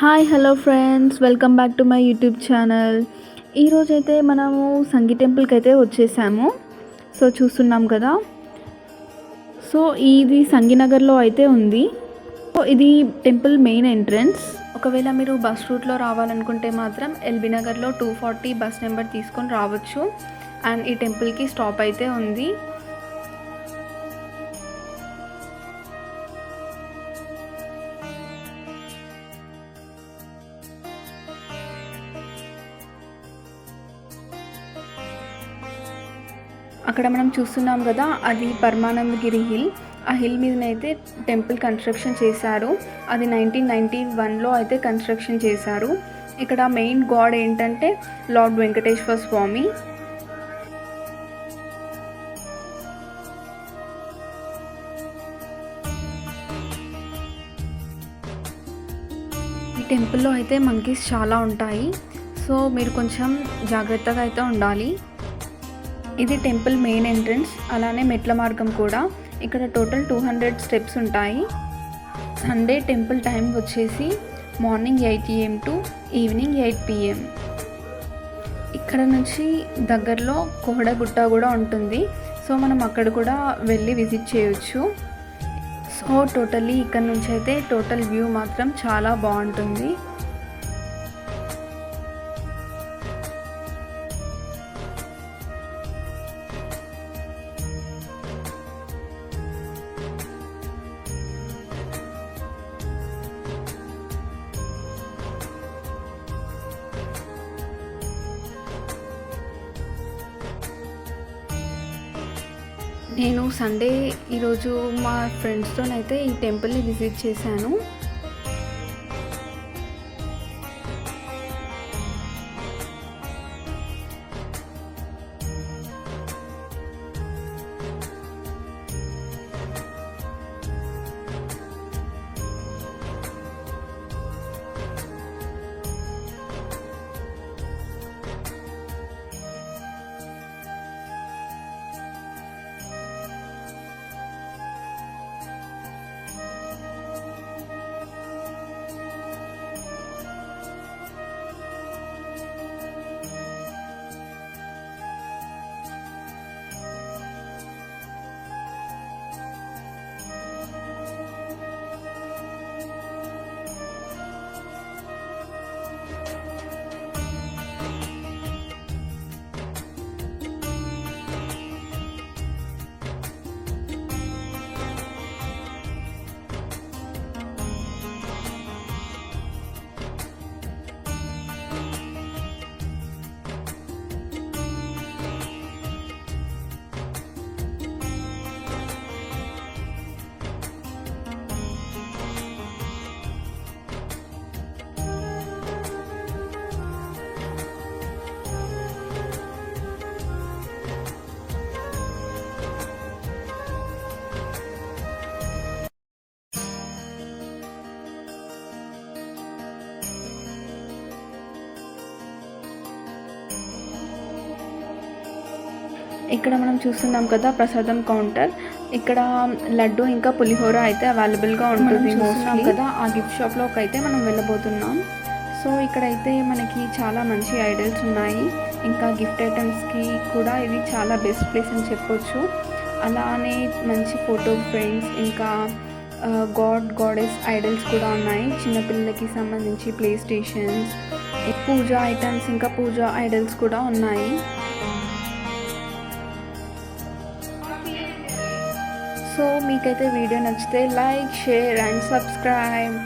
Hi hello friends, welcome back to my YouTube channel. ఈరోజైతే మనము సంగీ టెంపుల్కి అయితే వచ్చేసాము. సో చూస్తున్నాం కదా. సో ఇది సంగీనగర్లో అయితే ఉంది. సో ఇది టెంపుల్ మెయిన్ ఎంట్రన్స్. ఒకవేళ మీరు బస్ రూట్లో రావాలనుకుంటే మాత్రం ఎల్బీ నగర్లో 240 బస్ నెంబర్ తీసుకొని రావచ్చు. అండ్ ఈ టెంపుల్కి స్టాప్ అయితే ఉంది. అక్కడ మనం చూస్తున్నాం కదా, అది పరమానందగిరి హిల్. ఆ హిల్ మీదనైతే టెంపుల్ కన్స్ట్రక్షన్ చేశారు. అది 1991లో అయితే కన్స్ట్రక్షన్ చేశారు. ఇక్కడ మెయిన్ గాడ్ ఏంటంటే లార్డ్ వెంకటేశ్వర స్వామి. ఈ టెంపుల్లో అయితే మంకీస్ చాలా ఉంటాయి. సో మీరు కొంచెం జాగ్రత్తగా అయితే ఉండాలి. ఇది టెంపుల్ మెయిన్ ఎంట్రన్స్. అలానే మెట్ల మార్గం కూడా. ఇక్కడ టోటల్ 200 స్టెప్స్ ఉంటాయి. సండే టెంపుల్ టైం వచ్చేసి morning 8 AM to evening 8 PM. ఇక్కడ నుంచి దగ్గరలో కోహడగుట్ట కూడా ఉంటుంది. సో మనం అక్కడ కూడా వెళ్ళి విజిట్ చేయొచ్చు. సో టోటల్లీ ఇక్కడ నుంచి అయితే టోటల్ వ్యూ మాత్రం చాలా బాగుంటుంది. నేను సండే ఈరోజు మా ఫ్రెండ్స్తోనైతే ఈ టెంపుల్ని విజిట్ చేశాను. ఇక్కడ మనం చూస్తున్నాం కదా ప్రసాదం కౌంటర్. ఇక్కడ లడ్డు ఇంకా పులిహోర అయితే అవైలబుల్గా ఉంటుంది. చూస్తున్నాం కదా, ఆ గిఫ్ట్ షాప్లోకి అయితే మనం వెళ్ళబోతున్నాం. సో ఇక్కడైతే మనకి చాలా మంచి ఐడల్స్ ఉన్నాయి. ఇంకా గిఫ్ట్ ఐటమ్స్కి కూడా ఇది చాలా బెస్ట్ ప్లేస్ అని చెప్పొచ్చు. అలానే మంచి ఫోటో ఫ్రేమ్స్, ఇంకా గాడెస్ ఐడల్స్ కూడా ఉన్నాయి. చిన్నపిల్లలకి సంబంధించి ప్లే స్టేషన్స్, పూజా ఐటమ్స్, ఇంకా పూజా ఐడల్స్ కూడా ఉన్నాయి. సో మీకైతే వీడియో నచ్చితే లైక్, షేర్ అండ్ సబ్స్క్రైబ్.